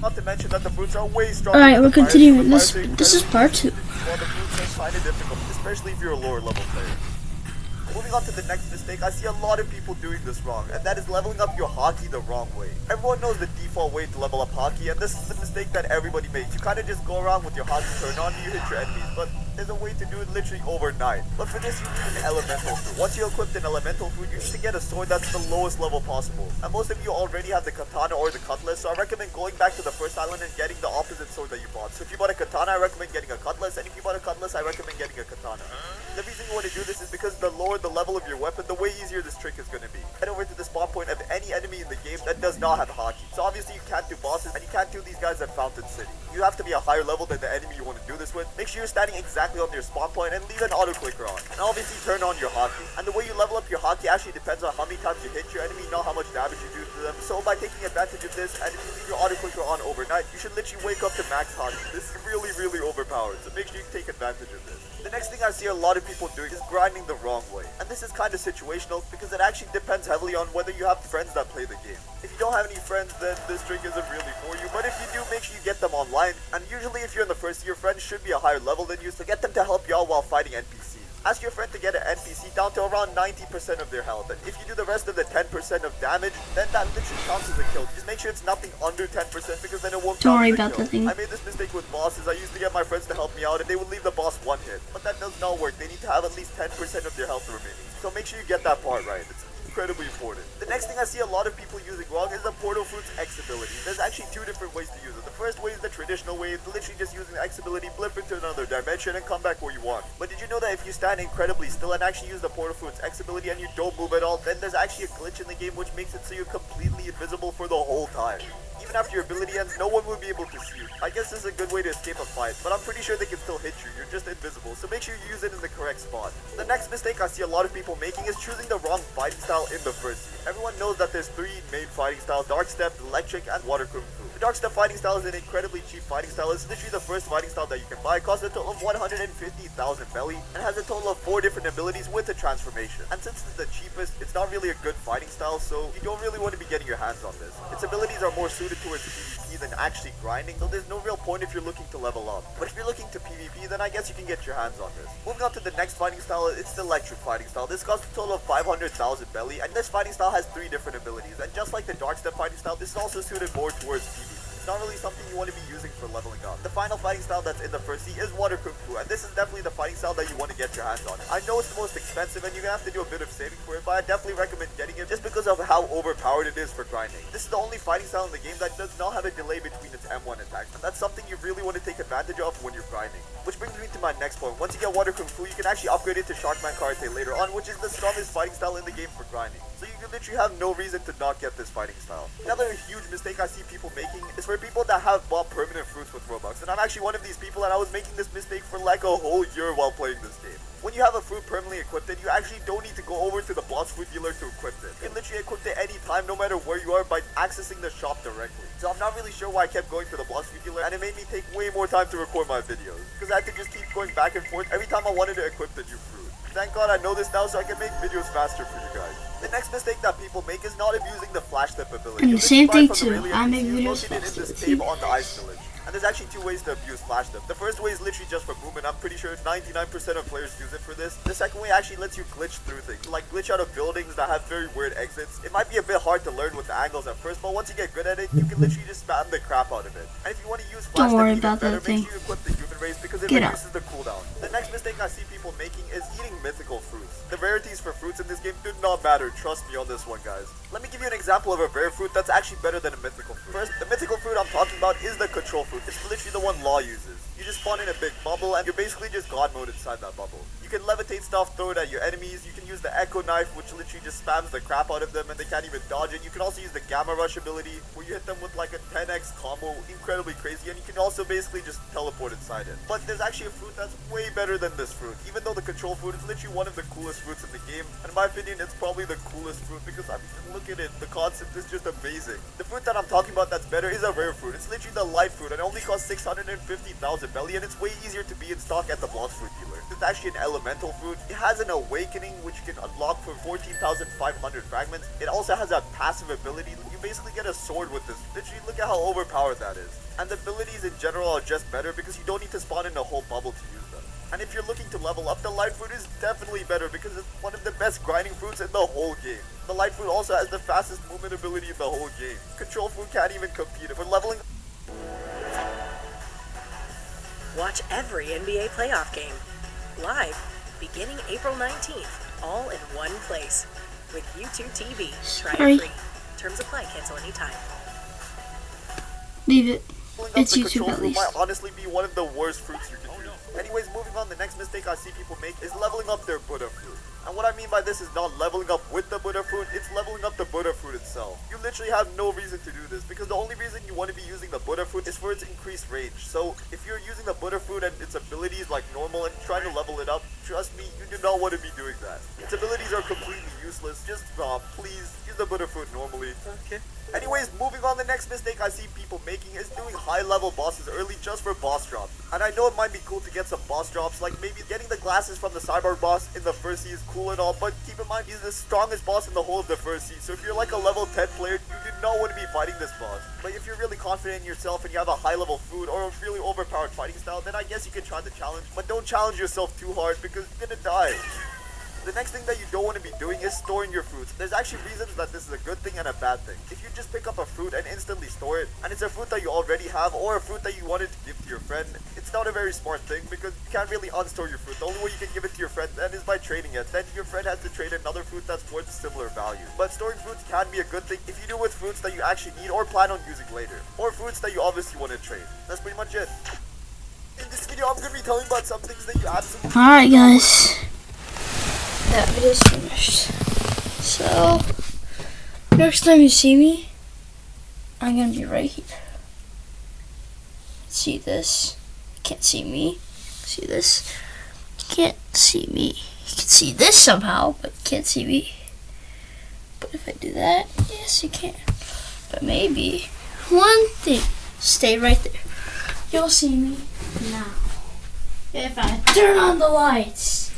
Not to mention that the fruits are way stronger. Alright, we're continuing. This is part 2. While the fruits are kind of difficult, especially if you're a lower level player. Moving on to the next mistake, I see a lot of people doing this wrong, and that is leveling up your hockey the wrong way. Everyone knows the default way to level up hockey, and this is the mistake that everybody makes. You kind of just go around with your hockey turned on, you hit your enemies, but there's a way to do it literally overnight. But for this, you need an elemental fruit. Once you equip an elemental fruit, you need to get a sword that's the lowest level possible. And most of you already have the katana or the cutlass, so I recommend going back to the first island and getting the opposite sword that you bought. So if you bought a katana, I recommend getting a cutlass, and if you bought a cutlass, I recommend getting a katana. The reason you want to do this is because the lower the level of your weapon, the way easier this trick is going to be. Head over to the spawn point of any enemy in the game that does not have hockey. So obviously you can't do bosses, and you can't do these guys at Fountain City. You have to be a higher level than the enemy you want to do this with. Make sure you're standing exactly on your spawn point and leave an auto clicker on. And obviously turn on your hockey. And the way you level up your hockey actually depends on how many times you hit your enemy, not how much damage you do to them. So by taking advantage of this, and if you leave your auto clicker on overnight, you should literally wake up to max hockey. This is really overpowered, so make sure you take advantage of this. The next thing I see a lot of people doing is grinding the wrong way. And this is kind of situational because it actually depends heavily on whether you have friends that play the game. If you don't have any friends, then this trick isn't really for you. But if you do, make sure you get them online. And usually if you're in the first year, friends should be a higher level than you, so get them to help you out while fighting NPCs. Ask your friend to get an NPC down to around 90% of their health, and if you do the rest of the 10% of damage, then that literally counts as a kill. Just make sure it's nothing under 10% because then it won't Don't count worry as a about kill. the thing. I made this mistake with bosses. I used to get my friends to help me out and they would leave the boss one hit. But that does not work. They need to have at least 10% of their health remaining. So make sure you get that part right. It's incredibly important. The next thing I see a lot of people using wrong is the Portal Fruit's X ability. There's actually two different ways to use it. The first way is the traditional way. It's literally just using the X ability, blip into another dimension, and come back where you want. But did you know that if you stand incredibly still and actually use the Portal Fruit's X ability and you don't move at all, then there's actually a glitch in the game which makes it so you're completely invisible for the whole time. Even after your ability ends, no one will be able to see you. I guess this is a good way to escape a fight, but I'm pretty sure they can still hit you. You're just invisible, so make sure you use it in the correct spot. The next mistake I see a lot of people making is choosing the wrong fighting style in the first year. Everyone knows that there's three main fighting styles: Dark Step, Electric, and Water Kung Fu. The Dark Step fighting style is an incredibly cheap fighting style. It's literally the first fighting style that you can buy. It costs a total of 150,000 belly, and has a total of 4 different abilities with a transformation. And since it's the cheapest, it's not really a good fighting style, so you don't really want to be getting your hands on this. Its abilities are more suited towards PvP than actually grinding, so there's no real point if you're looking to level up. But if you're looking to PvP, then I guess you can get your hands on this. Moving on to the next fighting style, it's the Electric fighting style. This costs a total of 500,000 belly, and this fighting style has 3 different abilities. And just like the Dark Step fighting style, this is also suited more towards PvP. It's not really something you want to be using for leveling up. The final fighting style that's in the first sea is Water Kung Fu, and this is definitely the fighting style that you want to get your hands on. I know it's the most expensive and you're gonna have to do a bit of saving for it, but I definitely recommend getting it just because of how overpowered it is for grinding. This is the only fighting style in the game that does not have a delay between its M1 attacks, and that's something you really want to take advantage of when you're grinding. Which brings me to my next point. Once you get Water Kung Fu, you can actually upgrade it to Sharkman Karate later on, which is the strongest fighting style in the game for grinding. So you literally have no reason to not get this fighting style. Another huge mistake I see people making is for people that have bought permanent fruits with Robux, and I'm actually one of these people, and I was making this mistake for like a whole year while playing this game. When you have a fruit permanently equipped, you actually don't need to go over to the Blox fruit dealer to equip it. You can literally equip it any time, no matter where you are, by accessing the shop directly. So I'm not really sure why I kept going to the Blox fruit dealer, and it made me take way more time to record my videos, because I had to just keep going back and forth every time I wanted to equip the new fruit. Thank God I know this now so I can make videos faster for you guys. The next mistake that people make is not abusing the flash step ability. And the same thing too. I make videos faster in this cave on the ice village. And there's actually 2 ways to abuse flash step. The first way is literally just for movement. I'm pretty sure 99% of players use it for this. The second way actually lets you glitch through things, like glitch out of buildings that have very weird exits. It might be a bit hard to learn with the angles at first, but once you get good at it, you can literally just spam the crap out of it. And if you want to use flash step even better, make sure you equip the human race because it reduces the cooldown. The next mistake I see people making is eating mythical fruits. The rarities for fruits in this game do not matter, trust me on this one, guys. Let me give you an example of a rare fruit that's actually better than a mythical fruit. First, the mythical fruit I'm talking about is the control fruit. It's literally the one Law uses. You just spawn in a big bubble and you're basically just God mode inside that bubble. You can levitate stuff, throw it at your enemies. You can use the Echo Knife, which literally just spams the crap out of them and they can't even dodge it. You can also use the Gamma Rush ability, where you hit them with like a 10x combo, incredibly crazy, and you can also basically just teleport inside it. But there's actually a fruit that's way better than this fruit, even though the control fruit is literally one of the coolest fruits in the game, and in my opinion it's probably the coolest fruit because I mean, look at it, the concept is just amazing. The fruit that I'm talking about that's better is a rare fruit. It's literally the light fruit and it only costs 650,000 belly, and it's way easier to be in stock at the Blox fruit dealer. It's actually an elemental fruit. It has an awakening which you can unlock for 14,500 fragments. It also has a passive ability. You basically get a sword with this. Literally, look at how overpowered that is. And the abilities in general are just better because you don't need to spawn in a whole bubble to use them. And if you're looking to level up, the light fruit is definitely better because it's one of the best grinding fruits in the whole game. The light fruit also has the fastest movement ability in the whole game. Control fruit can't even compete. If we're leveling... Watch every NBA playoff game, live, beginning April 19th, all in one place. With YouTube TV, try it free. Terms apply, cancel anytime. Leave it. Leveling up It's the YouTube control at fruit least. might honestly be one of the worst fruits you can do. Anyways, moving on, the next mistake I see people make is leveling up their Buddha fruit. And what I mean by this is not leveling up with the Buddha fruit, it's leveling up the Buddha fruit itself. You literally have no reason to do this because the only reason you want to be using the Buddha fruit is for its increased range. So if you're using the Buddha fruit and its abilities like normal and trying to level it up, trust me, you do not want to be doing that. Its abilities are completely useless. Just please use the Buddha fruit normally. Okay. Anyways, moving on, the next mistake I see people making is doing high level bosses early just for boss drops. And I know it might be cool to get some boss drops, like maybe getting the glasses from the cyborg boss in the first sea is cool and all, but keep in mind he's the strongest boss in the whole of the first sea. So if you're like a level 10 player, you do not want to be fighting this boss. But if you're really confident in yourself and you have a high level food or a really overpowered fighting style, then I guess you can try the challenge. But don't challenge yourself too hard because you're gonna die. The next thing that you don't want to be doing is storing your fruits. There's actually reasons that this is a good thing and a bad thing. If you just pick up a fruit and instantly store it, and it's a fruit that you already have or a fruit that you wanted to give to your friend, it's not a very smart thing because you can't really unstore your fruit. The only way you can give it to your friend then is by trading it. Then your friend has to trade another fruit that's worth similar value. But storing fruits can be a good thing if you do it with fruits that you actually need or plan on using later. Or fruits that you obviously want to trade. That's pretty much it. In this video, I'm going to be telling about some things that you absolutely... Alright, guys. That video's finished. So, next time you see me, I'm gonna be right here. See this? You can't see me. See this? You can't see me. You can see this somehow, but you can't see me. But if I do that, yes, you can. But maybe one thing, stay right there. You'll see me now. If I turn on the lights.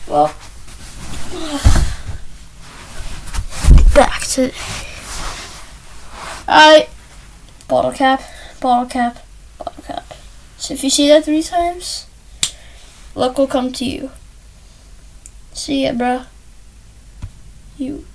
Well, back to bottle cap, bottle cap, bottle cap. So if you see that 3 times, luck will come to you. See ya, bro. You.